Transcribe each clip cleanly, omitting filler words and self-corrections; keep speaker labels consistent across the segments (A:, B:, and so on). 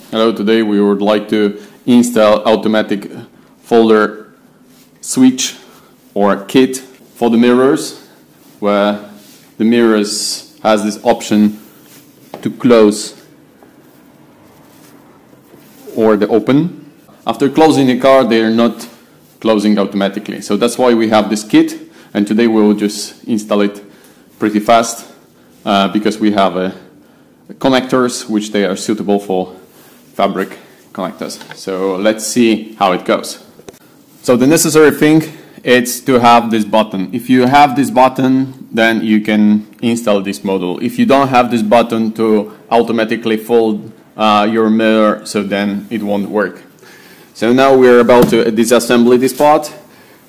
A: Hello, today we would like to install automatic folder switch or kit for the mirrors, where the mirrors has this option to close or the open. After closing the car, they are not closing automatically. So that's why we have this kit, and today we will just install it pretty fast because we have connectors which they are suitable for fabric connectors. So let's see how it goes. So the necessary thing is to have this button. If you have this button, then you can install this module. If you don't have this button to automatically fold your mirror, so then it won't work. So now we're about to disassemble this part.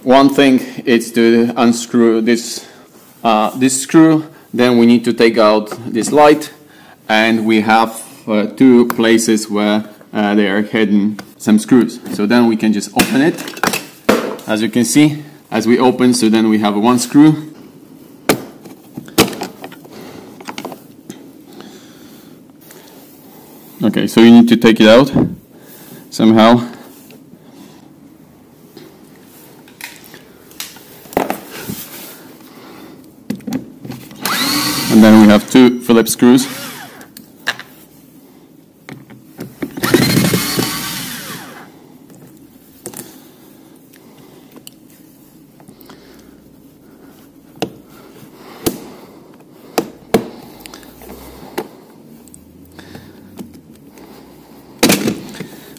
A: One thing is to unscrew this screw. Then we need to take out this light, and we have two places where they are hidden some screws. So then we can just open it. As you can see, as we open, so then we have one screw. Okay, so you need to take it out somehow. And then we have two Phillips screws.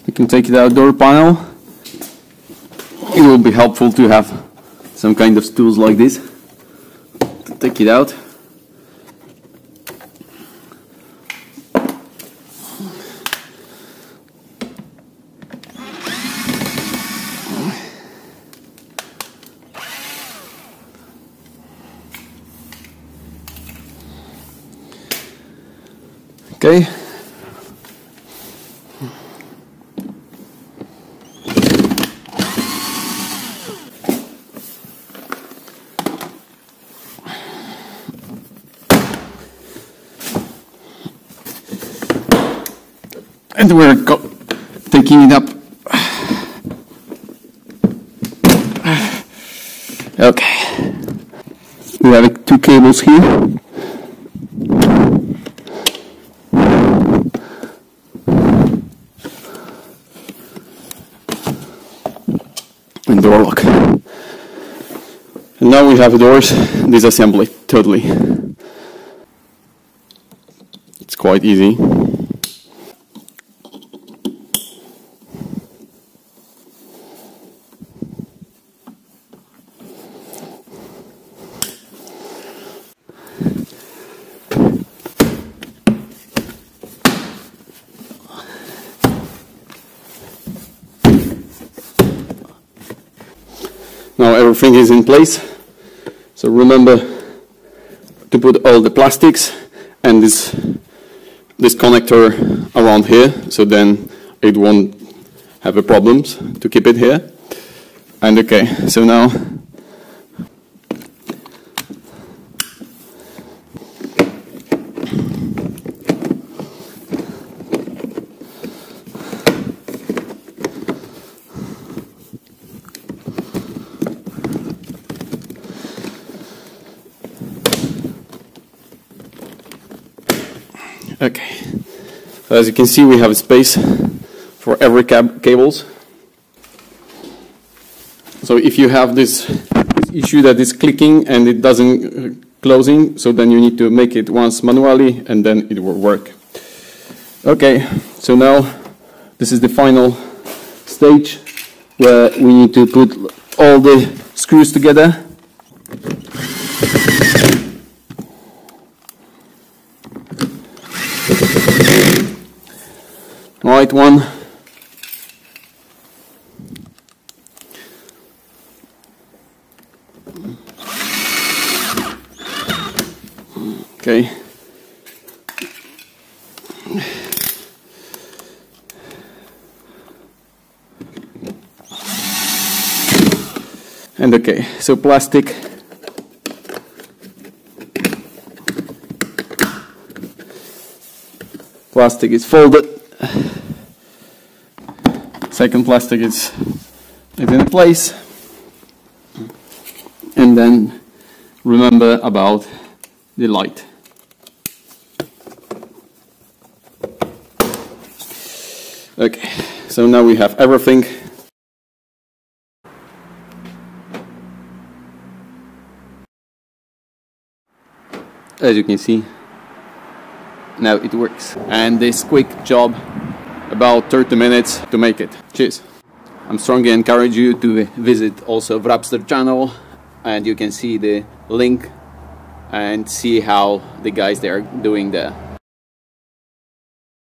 A: We can take it out door panel. It will be helpful to have some kind of tools like this to take it out. Okay. And we're taking it up. Okay. We have two cables here. And door lock. And now we have doors. Disassemble it totally. It's quite easy. Now everything is in place, so remember to put all the plastics and this connector around here, so then it won't have a problems to keep it here. And okay, so now okay, so as you can see, we have a space for every cables. So if you have this issue that is clicking and it doesn't closing, so then you need to make it once manually and then it will work. Okay, so now this is the final stage where we need to put all the screws together. Right one. Okay. And okay, so plastic. Plastic is folded. Second plastic is in place. And then remember about the light. Okay, so now we have everything. As you can see, now it works. And this quick job, about 30 minutes to make it. Cheers. I'm strongly encourage you to visit also Wrapster channel, and you can see the link and see how the guys they are doing there.